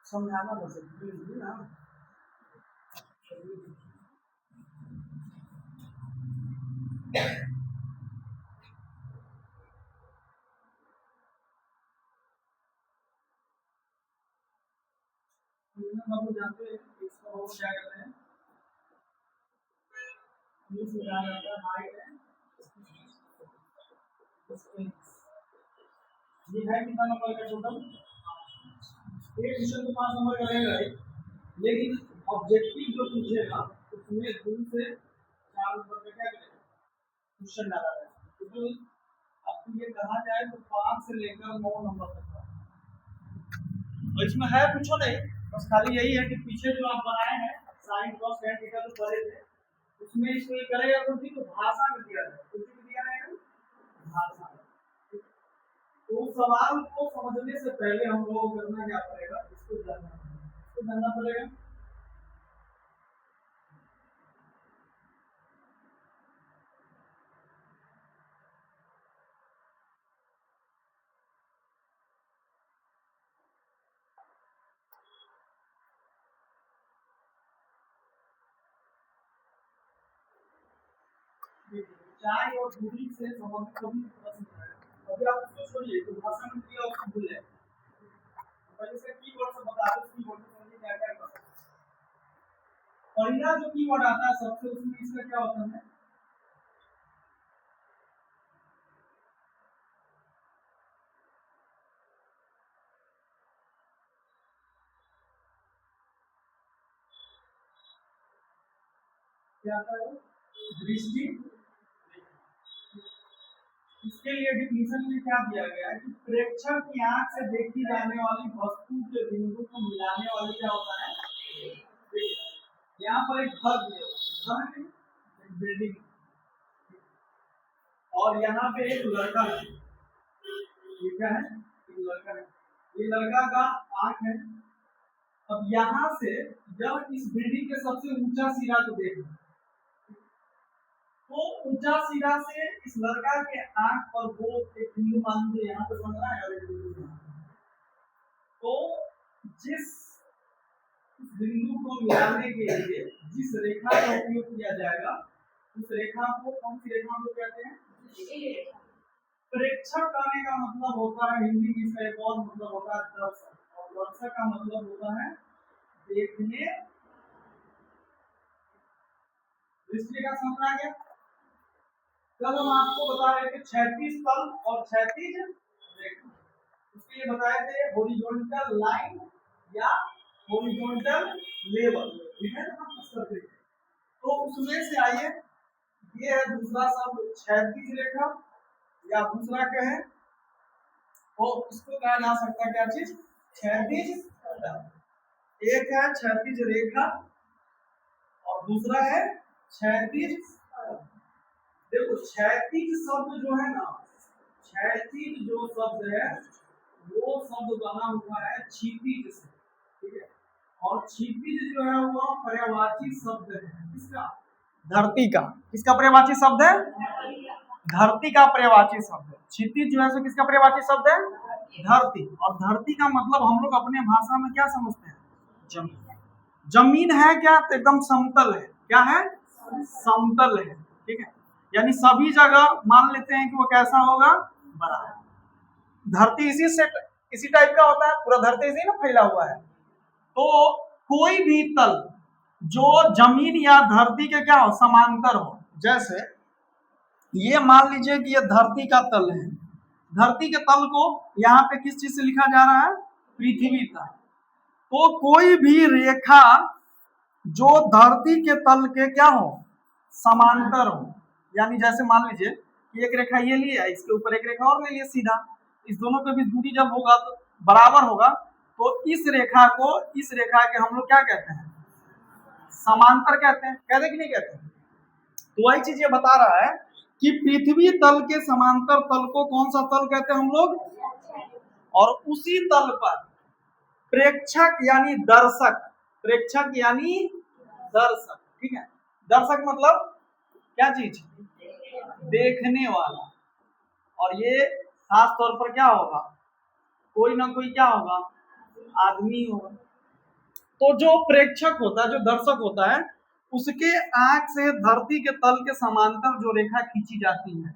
समझाना बस ना हम लोग जानते हैं इसका वो क्या करते हैं मीन्स क्या जाता है हाइट है ये है कितना नंबर का टोटल एक क्वेश्चन तो 5 नंबर का रहेगा लेकिन ऑब्जेक्टिव जो पूछेगा उसमें 2 से 4 नंबर का क्या करेगा क्वेश्चन डाला जाएगा क्योंकि आपको ये कहा जाए तो 5 से लेकर 9 नंबर तक का और इसमें है कुछ नहीं बस खाली यही है कि पीछे जो आप बनाए हैं साइन कॉस tan थीटा जो पढ़े थे उसमें इसको ये करेगा तो भाषा में दिया है कुछ भी दिया है भाषा तो सवाल को समझने से पहले हम लोगों को करना क्या पड़ेगा इसको जानना पड़ेगा ऊंचाई और दूरी से संबंधित सभी प्रश्न है अभी आप उसको छोड़िए तो भाषा में दिया उसको भूल जाए पहले से कीवर्ड से बता दो कीवर्ड से समझिए क्या क्या करना पहला जो कीवर्ड आता है सबसे उसमें इसका क्या होता है क्या आता है दृष्टि इसके लिए डिफिनीशन में क्या दिया गया है कि प्रेक्षक की आंख से देखी जाने वाली वस्तु के बिंदु को मिलाने वाली क्या होता है यहाँ पर एक घर दिया एक बिल्डिंग और यहाँ पे एक लड़का है ये क्या है एक लड़का है ये लड़का का आंख है अब यहाँ से जब इस बिल्डिंग के सबसे ऊंचा सिरा को देखना तो ऊंचा सिरा से इस लड़का के आंख पर वो एक बिंदु मान लीजिए यहाँ पे बन रहा है और एक बिंदु तो जिस बिंदु को मिलाने के लिए जिस रेखा का उपयोग किया जाएगा उस रेखा को कौन सी रेखा को कहते हैं प्रेक्षक कहने का मतलब होता है हिंदी में इसका एक और मतलब होता है दर्शक और दर्शक का मतलब होता है देखने दृष्टि का समझ आ गया कल हम आपको बता रहे थे क्षैतिज तल और क्षैतिज रेखा उसके लिए बताए थे हॉरिजॉन्टल लाइन या हॉरिजॉन्टल लेवल ठीक है ना करते तो उसमें से आइए ये है दूसरा शब्द क्षैतिज रेखा या दूसरा क्या है तो इसको कहा जा सकता है क्या चीज क्षैतिज एक है क्षैतिज रेखा और दूसरा है क्षैतिज देखो क्षैतिज शब्द जो है ना क्षैतिज जो शब्द है वो शब्द बना हुआ है क्षितिज से ठीक है और क्षितिज जो है वो पर्यायवाची शब्द है किसका धरती का किसका पर्यायवाची शब्द है धरती का पर्यायवाची शब्द है क्षितिज जो है सो किसका पर्यायवाची शब्द है धरती और धरती का मतलब हम लोग अपने भाषा में क्या समझते हैं जमीन जमीन है क्या तो एकदम समतल है क्या है समतल है ठीक है यानी सभी जगह मान लेते हैं कि वो कैसा होगा बराबर धरती इसी टाइप का होता है पूरा धरती इसी ना फैला हुआ है तो कोई भी तल जो जमीन या धरती के क्या हो समांतर हो जैसे ये मान लीजिए कि ये धरती का तल है, धरती के तल को यहाँ पे किस चीज से लिखा जा रहा है, पृथ्वी तल। तो कोई भी रेखा जो धरती के तल के क्या हो, समांतर हो, यानी जैसे मान लीजिए कि एक रेखा ये लिया, इसके ऊपर एक रेखा और ले लिया सीधा, इस दोनों के बीच दूरी जब होगा तो बराबर होगा, तो इस रेखा को, इस रेखा के हम लोग क्या कहते हैं, समांतर कहते हैं। कहते कि नहीं कहते? तो वही चीज ये बता रहा है कि पृथ्वी तल के समांतर तल को कौन सा तल कहते हैं हम लोग, और उसी तल पर प्रेक्षक यानी दर्शक, प्रेक्षक यानी दर्शक, ठीक है। दर्शक मतलब क्या चीज, देखने वाला, और ये खास तौर पर क्या होगा, कोई ना कोई क्या होगा, आदमी होगा। तो जो प्रेक्षक होता है, जो दर्शक होता है, उसके आंख से धरती के तल के समांतर जो रेखा खींची जाती है,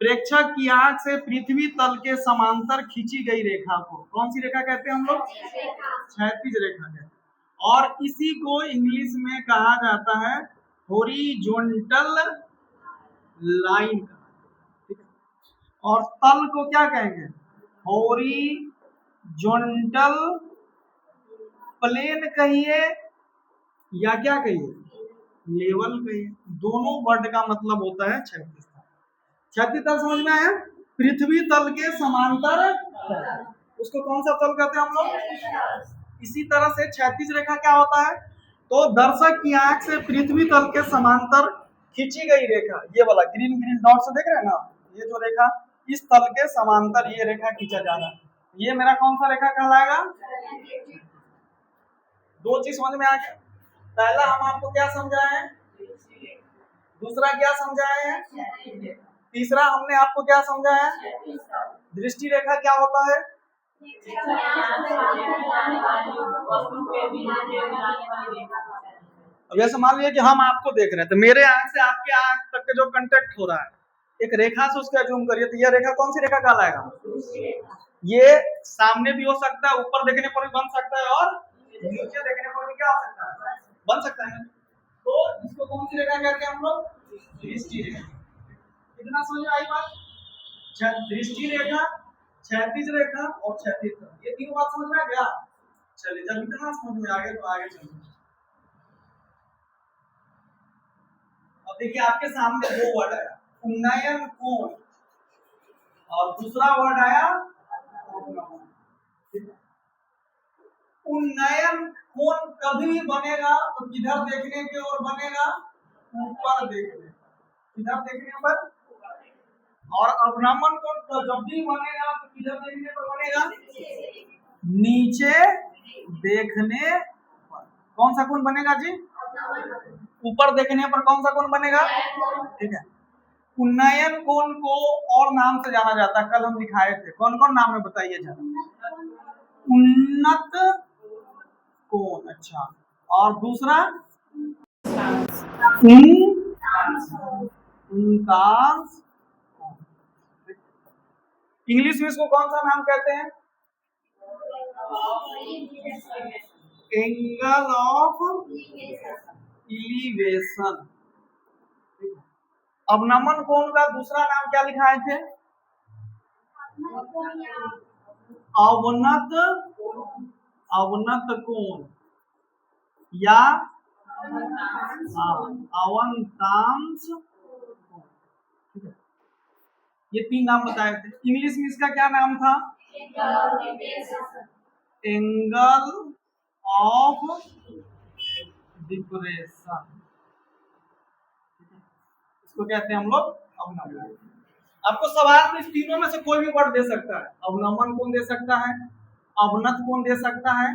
प्रेक्षक की आंख से पृथ्वी तल के समांतर खींची गई रेखा को कौन सी रेखा कहते हैं हम लोग, क्षैतिज रेखा कहते हैं। और इसी को इंग्लिश में कहा जाता है हॉरिजॉन्टल लाइन, ठीक है। और तल को क्या कहेंगे, हॉरिजॉन्टल प्लेन कहिए या क्या कहिए, लेवल कहिए, दोनों वर्ड का मतलब होता है क्षैतिज तल। क्षैतिज तल समझ में आया, पृथ्वी तल के समांतर, उसको कौन सा तल कहते हैं हम लोग। इसी तरह से क्षैतिज रेखा क्या होता है, तो दर्शक की आंख से पृथ्वी तल के समांतर खींची गई रेखा, ये वाला ग्रीन ग्रीन डॉट से देख रहे हैं ना, ये जो रेखा इस तल के समांतर ये रेखा खींचा जा रहा है, ये मेरा कौन सा रेखा कहलाएगा। दो चीज समझ में आ गया, पहला हम आपको क्या समझाए हैं, दूसरा क्या समझाए हैं, तीसरा हमने आपको क्या समझाया, दृष्टि रेखा क्या होता है, अब जैसे मान लीजिए कि हम आपको देख रहे हैं, तो मेरे आंख से आपके आंख तक के जो कांटेक्ट हो रहा है एक रेखा से, उसका जूम करिए तो यह रेखा कौन सी रेखा कहलाएगा, ये सामने भी हो सकता है, ऊपर देखने पर भी बन सकता है, और नीचे देखने पर भी क्या हो सकता है, बन सकता है। तो इसको कौन सी रेखा कहते हैं हम लोग, दृष्टि रेखा। कितना समझ में आई बात, दृष्टि रेखा, क्षैतिज रेखा और क्षैतिज तल, ये तीनों बात समझ में आ गया। चलिए जब इतना समझ में आ गया तो आगे चलिए। अब देखिए आपके सामने दो वर्ड आया, उन्नयन कोण, और दूसरा वर्ड आया उन्नयन कोण। कभी बनेगा तो किधर देखने की ओर बनेगा, ऊपर देखने, किधर देखने पर, और अवनमन कोण तो जब भी बनेगा तो किधर देखने पर बनेगा, नीचे देखने पर। कौन सा कोण बनेगा जी, ऊपर देखने पर कौन सा कोण बनेगा, ठीक है। उन्नयन कोण को और नाम से जाना जाता है, कल हम दिखाए थे, कौन कौन नाम है बताइए जरा, उन्नत कोण, अच्छा, और दूसरा उनतांश, इंग्लिश में इसको कौन सा नाम कहते हैं, एंगल ऑफ इलिवेशन। अवनमन कोण का दूसरा नाम क्या लिखाए थे, अवनत, अवनत कोण या अवंतांश, ये तीन नाम बताए थे। इंग्लिश में इसका क्या नाम था, एंगल ऑफ डिप्रेशन, इसको कहते हैं हम लोग अवनमन। आपको सवाल में इस तीनों में से कोई भी वर्ड दे सकता है, अवनमन कोण दे सकता है, अवनत कोण दे सकता है,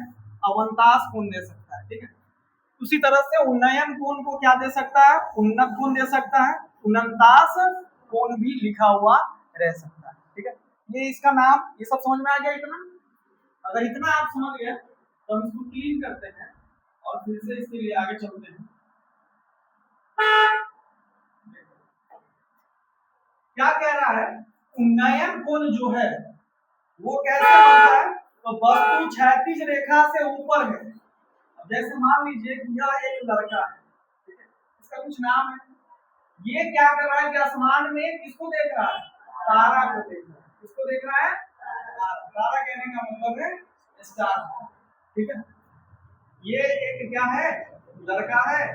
अवंताश कोण दे सकता है, ठीक है। उसी तरह से उन्नयन कोण को क्या दे सकता है, उन्नत कोण दे सकता है, उन्नताश कोण भी लिखा हुआ रह सकता है, ठीक है। ये इसका नाम, ये सब समझ में आ गया इतना। अगर इतना आप समझ गए तो हम इसको क्लीन करते हैं और फिर से इसके लिए आगे चलते हैं। क्या कह रहा है, उन्नयन कोण जो है वो कैसे बनता है, तो वस्तु क्षैतिज रेखा से ऊपर है। अब जैसे मान लीजिए कि यह एक लड़का है, ठीक है, इसका कुछ नाम है, ये क्या कर रहा है कि आसमान में किसको देख रहा है? तारा को देख रहा है। किसको देख रहा है? तारा कहने का मतलब है स्टार। ठीक है, ये एक क्या है? लड़का है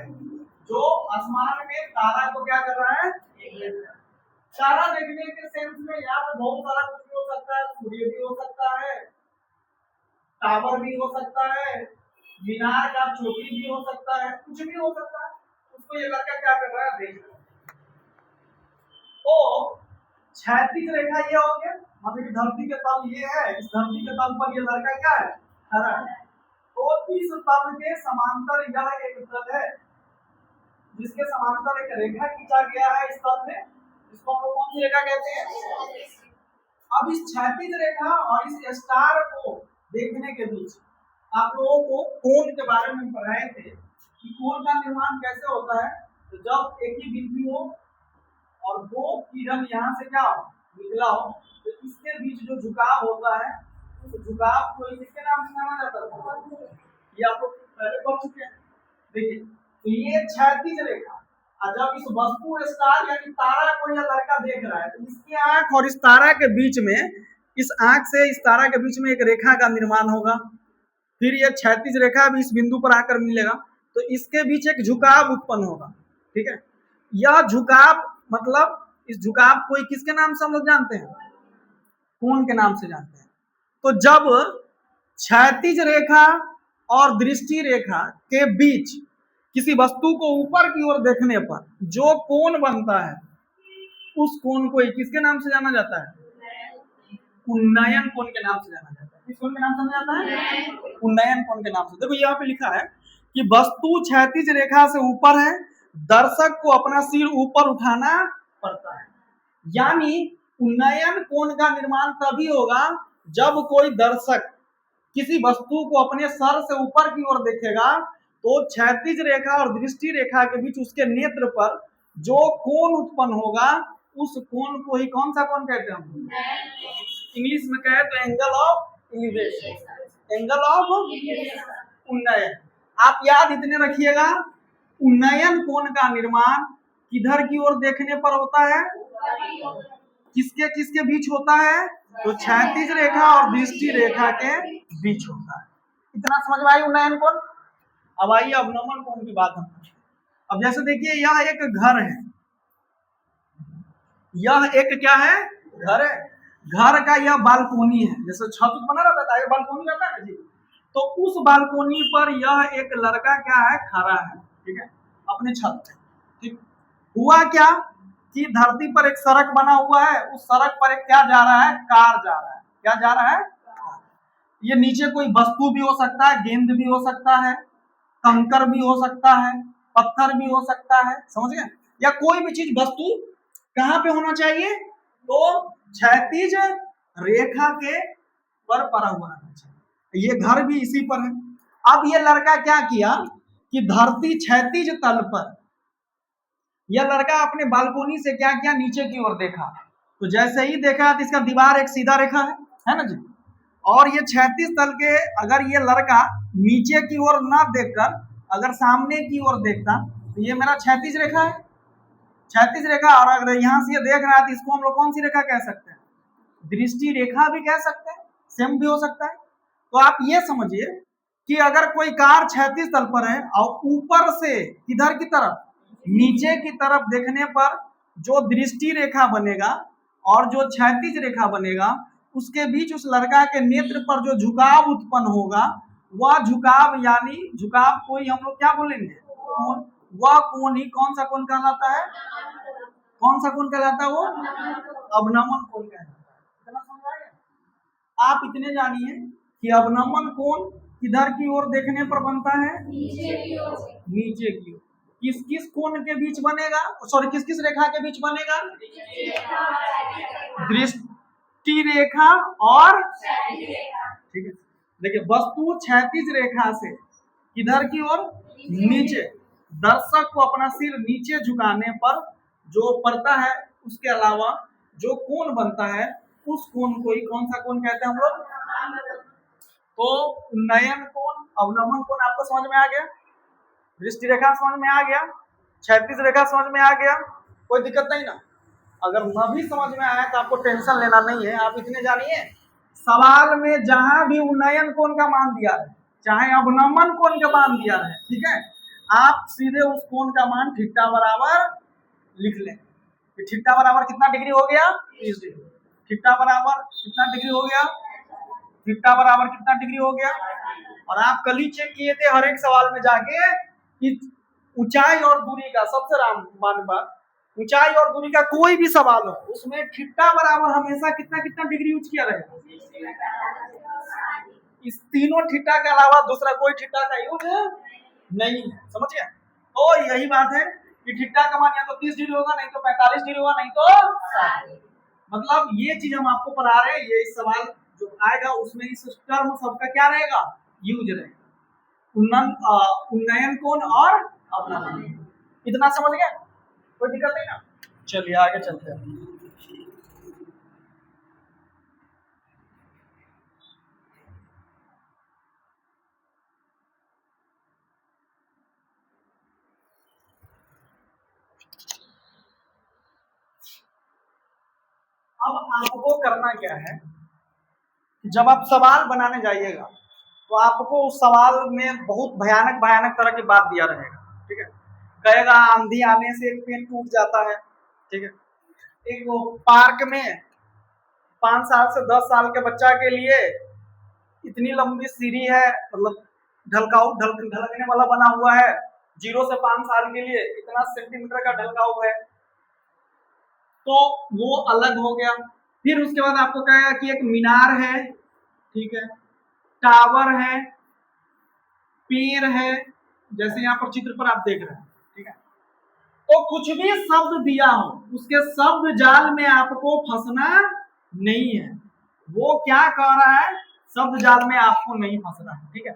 जो आसमान में तारा को क्या कर रहा है? तारा देखने के सेंस में यहाँ पे बहुत सारा कुछ भी हो सकता है। सूर्य भी हो सकता है, टावर भी हो सकता है, मीनार का चोटी भी हो सकता है, कुछ भी हो सकता है। उसको ये लड़का क्या कर रहा है? देख रहा है। तो क्षैतिज रेखा ये हो गया, मतलब कि धरती के तल ये है, इस धरती के तल पर ये लड़का क्या है? खड़ा है। तो इस तल के समांतर यह एक तल है जिसके समांतर एक रेखा खींचा गया है इस तल में। इसको हम लोग कौन सी रेखा कहते हैं? अब इस क्षैतिज रेखा और इस स्टार को देखने के बीच आप लोगों को कोण के बारे में पढ़ाए थे कि कोण का निर्माण कैसे होता है। तो जब एक ही बिंदु हो और दो किरण यहाँ से क्या हो? निकला हो, तो इसके बीच जो झुकाव होता है उस झुकाव को किसके नाम से जाना जाता है? ये आप लोग पहले पढ़ चुके हैं। देखिए, तो ये क्षैतिज रेखा, और जब इस वस्तु स्टार यानी तारा को यह लड़का देख रहा है तो इसकी आंख और इस तारा के बीच में, इस आंख से इस तारा के बीच में एक रेखा का निर्माण होगा। फिर यह क्षैतिज रेखा भी इस बिंदु पर आकर मिलेगा, तो इसके बीच एक झुकाव उत्पन्न होगा। ठीक है, यह झुकाव मतलब इस झुकाव को किसके नाम से हम लोग जानते हैं? कोण के नाम से जानते हैं। तो जब क्षैतिज रेखा और दृष्टि रेखा के बीच किसी वस्तु को ऊपर की ओर देखने पर जो कोण बनता है उस कोण को किसके नाम से जाना जाता है? उन्नयन कोण के नाम से जाना जाता है। किस कोण के नाम से जाना जाता है? उन्नयन कोण के नाम से। देखो यहाँ पे लिखा है कि वस्तु क्षैतिज रेखा से ऊपर है, दर्शक को अपना सिर ऊपर उठाना पड़ता है। यानी उन्नयन कोण का निर्माण तभी होगा जब कोई दर्शक किसी वस्तु को अपने सर से ऊपर की ओर देखेगा, तो क्षैतिज रेखा और दृष्टि रेखा के बीच उसके नेत्र पर जो कोण उत्पन्न होगा उस कोण को ही कौन सा कोण कहते हैं? इंग्लिश में कहे तो angle of elevation, angle of उन्नयन। आप याद इतने रखिएगा, उन्नयन कोण का निर्माण किधर की ओर देखने पर होता है? किसके किसके बीच होता है? तो क्षैतिज रेखा और दृष्टि रेखा के बीच होता है। इतना समझ में आई उन्नयन कोण। अब आइए अवनमन कोण की बात हम। अब जैसे देखिए, यह एक घर है, यह एक क्या है? घर है। घर का यह बालकोनी है, जैसे छत बना रहता है, बालकोनी रहता है जी। तो उस बालकोनी पर यह एक लड़का क्या है? खड़ा है। ठीक है, अपने छत पे। ठीक, हुआ क्या कि धरती पर एक सड़क बना हुआ है, उस सड़क पर एक क्या जा रहा है? कार जा रहा है। क्या जा रहा है? ये नीचे कोई वस्तु भी हो सकता है, गेंद भी हो सकता है, कंकर भी हो सकता है, पत्थर भी हो सकता है, समझ गए? या कोई भी चीज वस्तु कहाँ पे होना चाहिए? तो क्षैतिज रेखा के पर पड़ा हुआ रहना चाहिए। ये घर भी इसी पर है। अब ये लड़का क्या किया कि धरती क्षैतिज तल पर यह लड़का अपने बालकोनी से क्या किया? नीचे की ओर देखा। तो जैसे ही देखा तो इसका दीवार एक सीधा रेखा है ना जी, और ये क्षैतिज तल के अगर ये लड़का नीचे की ओर ना देखकर अगर सामने की ओर देखता तो ये मेरा क्षैतिज रेखा है, क्षैतिज रेखा। और अगर यहाँ से ये देख रहा है तो इसको हम लोग कौन सी रेखा कह सकते हैं? दृष्टि रेखा भी कह सकते हैं, सेम भी हो सकता है। तो आप ये समझिए कि अगर कोई कार क्षैतिज तल पर है और ऊपर से किधर की तरफ? नीचे की तरफ देखने पर जो दृष्टि रेखा बनेगा और जो क्षैतिज रेखा बनेगा उसके बीच उस लड़का के नेत्र पर जो झुकाव उत्पन्न होगा वह झुकाव यानी झुकाव को ही हम लोग क्या बोलेंगे? वह कोण ही कौन सा कोण कहलाता है? कौन सा कोण कहलाता है? वो अवनमन कोण कहलाता है। आप इतने जानिए कि अवनमन कोण किधर की ओर देखने पर बनता है? नीचे की ओर। किस किस कोण के बीच बनेगा? सॉरी, किस किस रेखा के बीच बनेगा? दृष्टि रेखा और ठीक है। देखिए, वस्तु क्षैतिज रेखा से किधर की ओर? नीचे। दर्शक को अपना सिर नीचे झुकाने पर जो पड़ता है उसके अलावा जो कोण बनता है उस कोण को ही कौन सा कोण कहते हैं हम लोग? तो उन्नयन कोण, अवनमन कोण आपको समझ में आ गया, दृष्टि रेखा समझ में आ गया, क्षैतिज रेखा समझ में आ गया, कोई दिक्कत नहीं ना। अगर न भी समझ में आया तो आपको टेंशन लेना नहीं है। आप इतने जानिए, सवाल में जहां भी उन्नयन कोण का मान दिया है, चाहे अवनमन कोण का मान दिया है, ठीक है, आप सीधे उस कोण का मान थीटा बराबर लिख लें। थीटा बराबर कितना डिग्री हो गया? 30 डिग्री। थीटा बराबर कितना डिग्री हो गया? थीटा बराबर कितना डिग्री हो गया? और आप कल ही चेक किए थे हर एक सवाल में जाके कि ऊंचाई और दूरी का, सबसे रामबान बात, ऊंचाई और दूरी का कोई भी सवाल हो उसमें थीटा बराबर हमेशा कितना कितना डिग्री यूज किया रहेगा। इस तीनों थीटा के अलावा दूसरा कोई थीटा का यूज नहीं है, समझिए। तो यही बात है कि थीटा का मान या तो 30 डिग्री होगा, नहीं तो 45 डिग्री होगा, नहीं तो मतलब ये चीज हम आपको पढ़ा रहे हैं। ये इस सवाल जो आएगा उसमें इस टर्म सबका क्या रहेगा? यूज रहेगा, उन्नयन कोण और अवनमन। इतना समझ गया? कोई दिक्कत नहीं ना। चलिए आगे चलते हैं। अब आपको करना क्या है, जब आप सवाल बनाने जाइएगा तो आपको उस सवाल में बहुत भयानक भयानक तरह की बात दिया रहेगा, ठीक है। कहेगा आंधी आने से एक पेड़ टूट जाता है, ठीक है। एक वो पार्क में 5 साल से 10 साल के बच्चा के लिए इतनी लंबी सीढ़ी है, मतलब ढलकने वाला बना हुआ है, 0 से 5 साल के लिए इतना सेंटीमीटर का ढलकाव है, तो वो अलग हो गया। फिर उसके बाद आपको कहेगा कि एक मीनार है, ठीक है, टावर है, पेड़ है, जैसे यहाँ पर चित्र पर आप देख रहे हैं, ठीक है। तो कुछ भी शब्द दिया हो उसके शब्द जाल में आपको फंसना नहीं है। वो क्या कह रहा है? शब्द जाल में आपको नहीं फंसना है, ठीक है।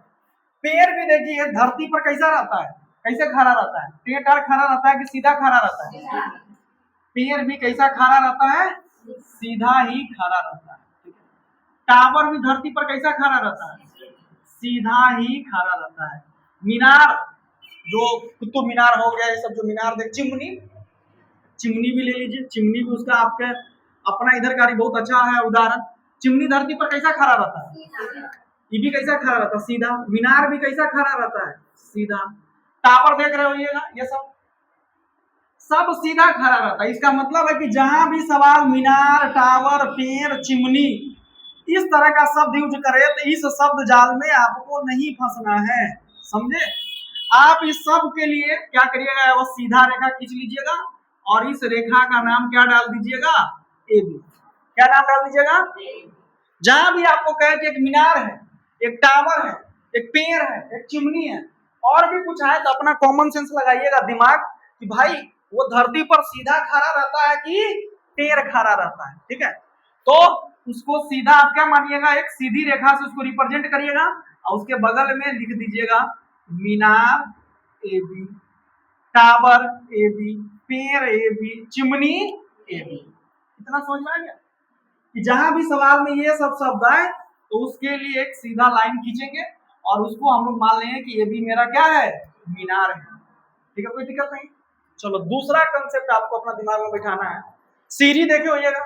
पेड़ भी देखिए धरती पर कैसा रहता है, कैसे खड़ा रहता है? टेढ़ खड़ा रहता है कि सीधा खड़ा रहता है? पेड़ भी कैसा खड़ा रहता है? सीधा ही खड़ा रहता है, ठीक है। टावर भी धरती पर कैसा खड़ा रहता है? सीधा ही खड़ा रहता है। मीनार, जो कुतुब मीनार हो गया, ये सब जो मीनार देख, चिमनी भी ले लीजिए, चिमनी भी उसका आपके अपना इधर का बहुत अच्छा है उदाहरण। चिमनी धरती पर कैसा खड़ा रहता है? ये भी कैसा खड़ा रहता है? सीधा। मीनार भी कैसा खड़ा रहता है? सीधा। टावर देख रहे होइएगा, ये सब सीधा खड़ा रहता है। इसका मतलब है कि जहां भी सवाल मीनार, टावर, पेड़, चिमनी इस तरह का शब्द यूज करे तो इस शब्द जाल में आपको नहीं फंसना है, समझे। आप इस सब के लिए क्या करिएगा, वो सीधा रेखा खींच लीजिएगा और इस रेखा का नाम क्या डाल दीजिएगा? A B. क्या नाम डाल दीजिएगा? जहां भी आपको कहे कि एक मीनार है, एक टावर है, एक पेड़ है, एक चिमनी है, और भी कुछ है, तो अपना कॉमन सेंस लगाइएगा दिमाग कि भाई वो धरती पर सीधा खड़ा रहता है कि टेढ़ खड़ा रहता है, ठीक है। तो उसको सीधा आप क्या मानिएगा? एक सीधी रेखा से उसको रिप्रेजेंट करिएगा और उसके बगल में लिख दीजिएगा मीनार A B, tower A B, पेड़ A B, chimney A B. इतना समझ में आ गया कि जहां भी सवाल में ये सब शब्द आए तो उसके लिए एक सीधा लाइन खींचेंगे और उसको हम लोग मान लेंगे कि ये भी मेरा क्या है? मीनार है, ठीक है, कोई दिक्कत नहीं। चलो दूसरा कंसेप्ट आपको अपना दिमाग में बैठाना है। सीढ़ी देखे होइएगा,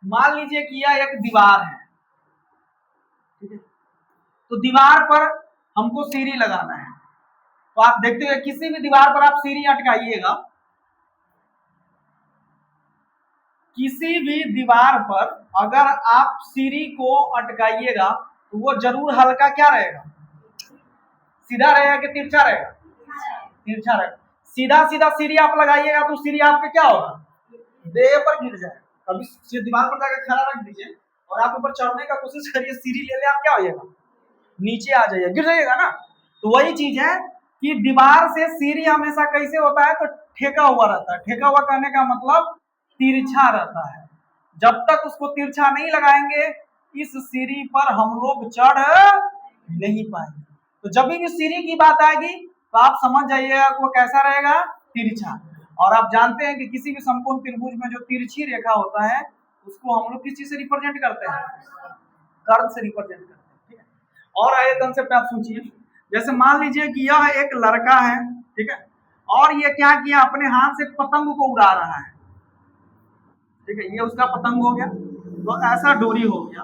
मान लीजिए कि यह एक दीवार है, ठीक है, तो दीवार पर हमको सीढ़ी लगाना है। तो आप देखते हुए किसी भी दीवार पर आप सीढ़ी अटकाइएगा, किसी भी दीवार पर अगर आप सीढ़ी को अटकाइएगा तो वो जरूर हल्का क्या रहेगा? सीधा रहेगा कि तिरछा रहेगा? तिरछा रहेगा। सीधा सीधा सीढ़ी आप लगाइएगा तो सीढ़ी आपके क्या होगा? देह पर गिर जाए। अभी दीवार पर जाकर खड़ा रख दीजिए और आप ऊपर चढ़ने का कोशिश करिए, सीढ़ी ले ले, आप क्या होइएगा? नीचे आ जाइए, गिर जाइएगा ना। तो वही चीज है कि दीवार से सीढ़ी हमेशा कैसे होता है? तो ठेका हुआ रहता है। ठेका हुआ कहने का मतलब तिरछा रहता है। जब तक उसको तिरछा नहीं लगाएंगे इस सीढ़ी पर हम लोग चढ़ नहीं पाएंगे। तो जब भी सीढ़ी की बात आएगी तो आप समझ जाइएगा वो कैसा रहेगा? तिरछा। और आप जानते हैं कि किसी भी समकोण त्रिभुज में जो तिरछी रेखा होता है उसको हम लोग किस चीज से रिप्रेजेंट करते हैं? कर्व से रिप्रेजेंट करते हैं, ठीक है। और आगे कंसेप्ट आप सोचिए, जैसे मान लीजिए कि यह एक लड़का है, ठीक है, और ये क्या किया, अपने हाथ से पतंग को उड़ा रहा है, ठीक है, ये उसका पतंग हो गया। तो ऐसा डोरी हो गया,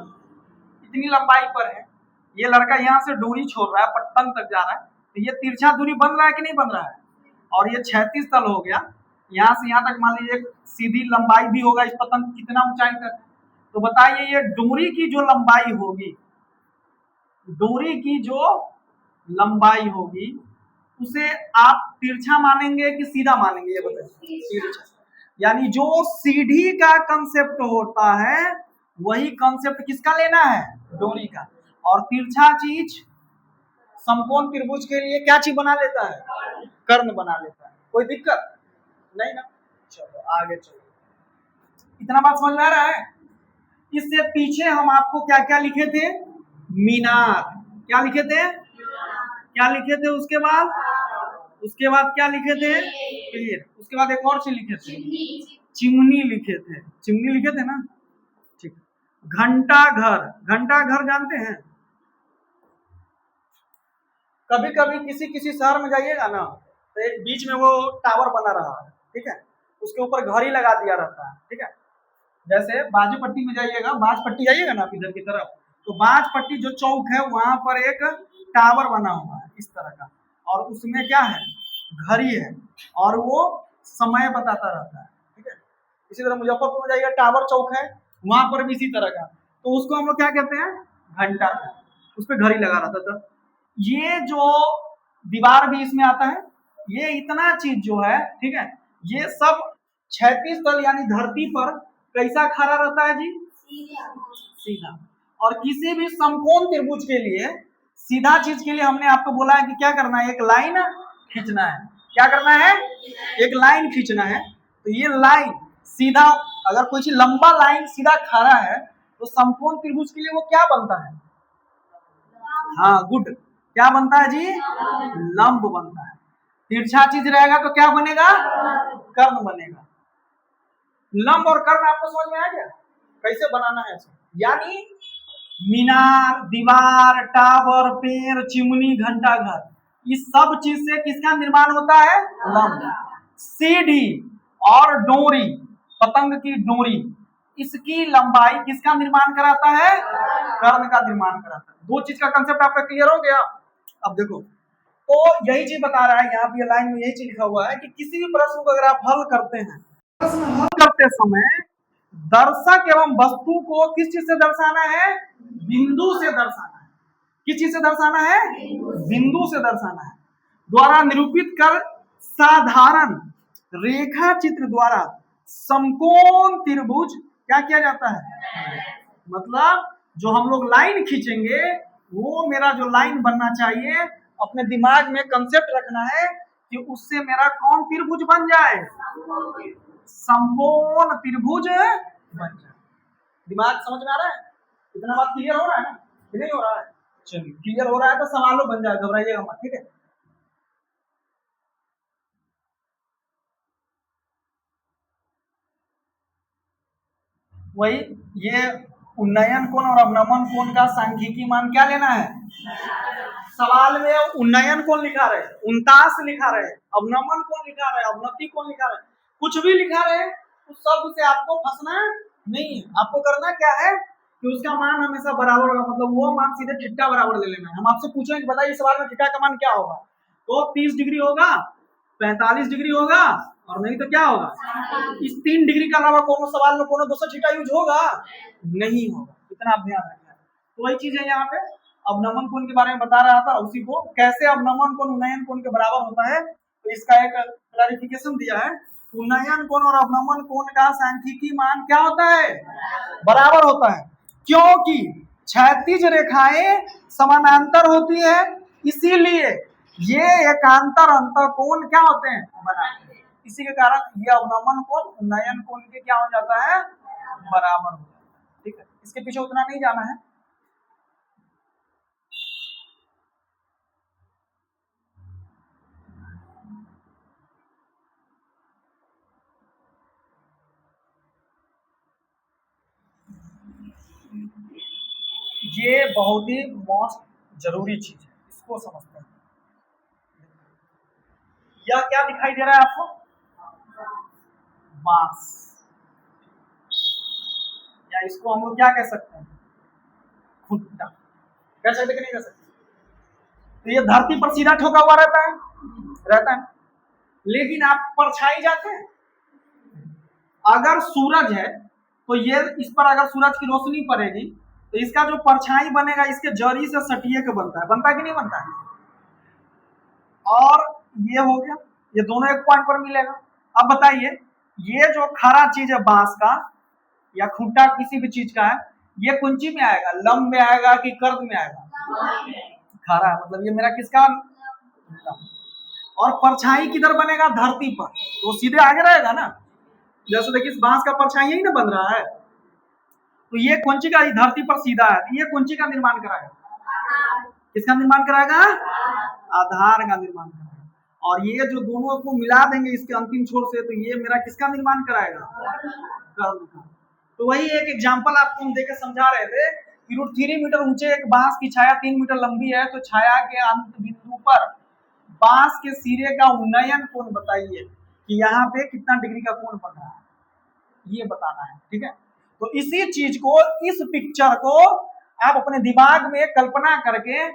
इतनी लंबाई पर है, ये लड़का यहाँ से डोरी छोड़ रहा है, पतंग तक जा रहा है, तो ये तिरछा दूरी बन रहा है कि नहीं बन रहा है, और ये 36 तल हो गया, यहाँ से यहाँ तक मान लीजिए सीधी लंबाई भी होगा इस पतंग कितना ऊंचाई तक। तो बताइए ये डोरी की जो लंबाई होगी, डोरी की जो लंबाई होगी उसे आप तिरछा मानेंगे कि सीधा मानेंगे, ये बताइए। तिरछा, यानी जो सीढ़ी का कंसेप्ट होता है वही कंसेप्ट किसका लेना है, डोरी का। और तिरछा चीज समकोण त्रिभुज के लिए क्या चीज बना लेता है, कर्ण बना लेता है। कोई दिक्कत नहीं ना, चलो आगे चलो। इतना बात समझ में आ रहा है। इससे पीछे हम आपको क्या क्या लिखे थे, मीनार, क्या लिखे थे, क्या लिखे थे, उसके बाद क्या लिखे थे, पेड़, उसके बाद एक और चीज लिखे थे, चिमनी लिखे थे, चिमनी लिखे थे ना, ठीक। घंटा घर, घंटा घर जानते हैं, कभी कभी किसी किसी शहर में जाइएगा ना तो एक बीच में वो टावर बना रहा है, ठीक है, उसके ऊपर घड़ी लगा दिया रहता है, ठीक है। जैसे बाजूपट्टी में जाइएगा, बाजपट्टी जाइएगा ना इधर की तरफ, तो बाजपट्टी जो चौक है वहां पर एक टावर बना हुआ है इस तरह का, और उसमें क्या है, घड़ी है, और वो समय बताता रहता है, ठीक है। इसी तरह मुजफ्फरपुर में जाइएगा, टावर चौक है, वहां पर भी इसी तरह का, तो उसको हम लोग क्या कहते हैं, घंटा, उस पर घड़ी लगा रहता था। ये जो दीवार भी इसमें आता है, ये इतना चीज जो है, ठीक है, ये सब 36 तल यानी धरती पर कैसा खड़ा रहता है जी, सीधा। और किसी भी समकोण त्रिभुज के लिए सीधा चीज के लिए हमने आपको बोला है कि क्या करना है, एक लाइन खींचना है, क्या करना है, एक लाइन खींचना है। तो ये लाइन सीधा, अगर कोई चीज लंबा लाइन सीधा खड़ा है तो समकोण त्रिभुज के लिए वो क्या बनता है, हाँ गुड, क्या बनता है जी, लंब बनता है। तिरछा चीज रहेगा तो क्या बनेगा, कर्ण बनेगा। लंब और कर्ण आपको समझ में आ गया कैसे बनाना है, यानी मीनार, दीवार, टावर, पेड़, चिमनी, घंटा घर, इस सब चीज से किसका निर्माण होता है, लंब। सीढ़ी और डोरी, पतंग की डोरी, इसकी लंबाई किसका निर्माण कराता है, कर्ण का निर्माण कराता है। दो चीज का कंसेप्ट आपका क्लियर हो गया। अब देखो, तो यही चीज बता रहा है यहाँ पे लाइन में, यही चीज लिखा हुआ है कि किसी भी प्रश्न को अगर आप हल करते हैं, प्रश्न हल करते समय दर्शक एवं वस्तु को किस चीज से दर्शाना है, बिंदु से दर्शाना है। किस चीज से दर्शाना है, बिंदु से दर्शाना है। द्वारा निरूपित कर साधारण रेखा चित्र द्वारा समकोण त्रिभुज क्या किया जाता है, मतलब जो हम लोग लाइन खींचेंगे वो मेरा जो लाइन बनना चाहिए, अपने दिमाग में कंसेप्ट रखना है कि उससे मेरा कौन त्रिभुज बन जाए, समकोण त्रिभुज बन जाए। दिमाग समझ में आ रहा है, इतना बात क्लियर हो रहा है ना, कि नहीं हो रहा है, चलिए क्लियर हो रहा है तो सवालों बन जाए, घबराइएगा मत, ठीक है। वही, ये उन्नयन कोण और अवनमन कोण का सांख्यिकी मान क्या लेना है, सवाल में उन्नयन कोण लिखा रहे, 49 लिखा रहे, अवनमन कोण लिखा रहे, अवनति कोण लिखा रहे, कुछ भी लिखा रहे, उस शब्द से आपको फंसना नहीं है। आपको करना क्या है कि उसका मान हमेशा बराबर होगा, मतलब वो मान सीधे थीटा बराबर ले लेना है। हम आपसे पूछेंगे कि बताइए सवाल में थीटा का मान क्या होगा, तो 30 डिग्री होगा, 45 डिग्री होगा, और नहीं तो क्या होगा, इस 3 डिग्री का अलावा कोनो सवाल में कोनो दूसरा थीटा यूज होगा, नहीं होगा, इतना आप ध्यान रखना। तो वही चीज है यहाँ पे, अवनमन कोण के बारे में बता रहा था, उसी को कैसे अवनमन कोण उन्नयन कोण के बराबर होता है, तो इसका एक क्लैरिफिकेशन दिया है। उन्नयन कोण और अवनमन कोण का सांख्यिकी मान क्या होता है, बराबर होता है, क्योंकि क्षैतिज रेखाएं समानांतर होती है, इसीलिए ये एकांतर अंतर कोण क्या होते हैं, बराबर। इसी के कारण ये अवनमन कोण उन्नयन कोण के क्या हो जाता है, बराबर हो जाता है, ठीक है। इसके पीछे उतना नहीं जाना है। ये बहुत ही मोस्ट जरूरी चीज है, इसको समझते हैं। यह क्या दिखाई दे रहा है आपको? बांस, या इसको हम लोग क्या कह सकते हैं? खुट्टा। कह सकते कि नहीं कह सकते? तो ये धरती पर सीधा ठोका हुआ रहता है। लेकिन आप परछाई जाते हैं, अगर सूरज है तो ये इस पर अगर सूरज की रोशनी पड़ेगी तो इसका जो परछाई बनेगा इसके जरी से सटिए के बनता है कि नहीं बनता है? और ये हो गया, ये दोनों एक पॉइंट पर मिलेगा। अब बताइए, ये जो खरा चीज है बांस का या खूंटा किसी भी चीज का है, ये कुंची में आएगा, लंब में आएगा कि कर्द में आएगा? खरा, मतलब ये मेरा किसका? और परछाई किधर बनेगा? धरती पर, तो सीधे आगे रहेगा ना। जैसे देखिए इस बांस का परछाई यही ना बन रहा है, तो ये कुंची का धरती पर सीधा है, ये कुंची का निर्माण कराएगा। किसका निर्माण कराएगा? आधार का निर्माण कराएगा। और ये जो दोनों को मिला देंगे इसके अंतिम छोर से, तो ये मेरा किसका निर्माण कराएगा? कर्द का। तो वही एक एग्जांपल आपको हम देकर समझा रहे थे कि √3 मीटर ऊंचे एक बांस की छाया 3 मीटर लंबी है, तो छाया के अंत बिंदु पर बांस के सिरे का उन्नयन कोण बताइए कि यहाँ पे कितना डिग्री का कोण बन रहा है, ये बताना है। ठीक है, तो इसी चीज को, इस पिक्चर को आप अपने दिमाग में कल्पना करके,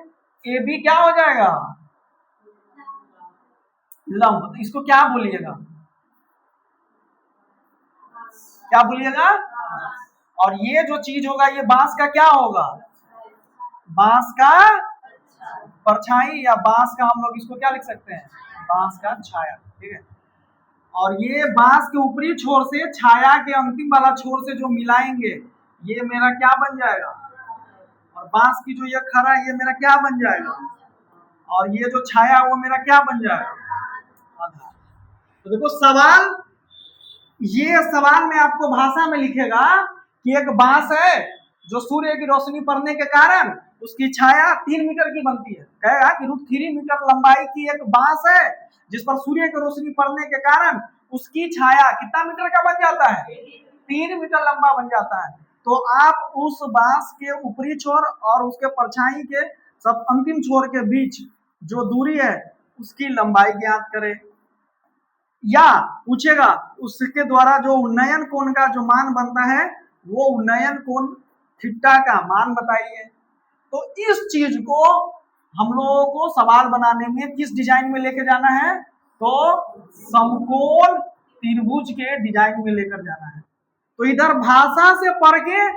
ए बी क्या हो जाएगा? लंब। तो इसको क्या बोलिएगा? क्या बोलिएगा? और ये जो चीज होगा ये बांस का क्या होगा? बांस का परछाई, या बांस का हम लोग इसको क्या लिख सकते हैं? बांस का छाया। ठीक है, और ये बांस के ऊपरी छोर से छाया के अंतिम वाला छोर से जो मिलाएंगे ये मेरा क्या बन जाएगा? और बांस की जो ये खरा ये मेरा क्या बन जाएगा? और ये जो छाया वो मेरा क्या बन जाएगा? आधार। तो देखो सवाल, ये सवाल में आपको भाषा में लिखेगा कि एक बांस है जो सूर्य की रोशनी पड़ने के कारण उसकी छाया 3 मीटर की बनती है। कहेगा कि √3 मीटर लंबाई की एक बांस है जिस पर सूर्य की रोशनी पड़ने के कारण उसकी छाया कितना मीटर का बन जाता है? 3 मीटर लंबा बन जाता है। तो आप उस बांस के ऊपरी छोर और उसके परछाई के सब अंतिम छोर के बीच जो दूरी है उसकी लंबाई ज्ञात करें, या पूछेगा उसके द्वारा जो उन्नयन कोण का जो मान बनता है वो उन्नयन कोण थीटा का मान बताइए। तो इस चीज को हम लोगों को सवाल बनाने में किस डिजाइन में लेके जाना है? तो समकोण त्रिभुज के डिजाइन में लेकर जाना है। तो इधर भाषा से पढ़ के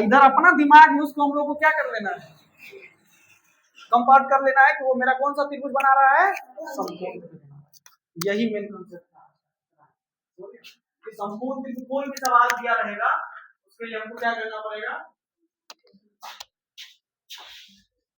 इधर अपना दिमाग यूज को हम लोग को क्या कर लेना है? कंपार्ट कर लेना है कि वो मेरा कौन सा त्रिभुज बना रहा है? समकोण त्रिभुज। यही मेन कंसेप्ट है। संपूर्ण त्रिभुज कोई भी सवाल दिया रहेगा उसके लिए हमको क्या करना पड़ेगा?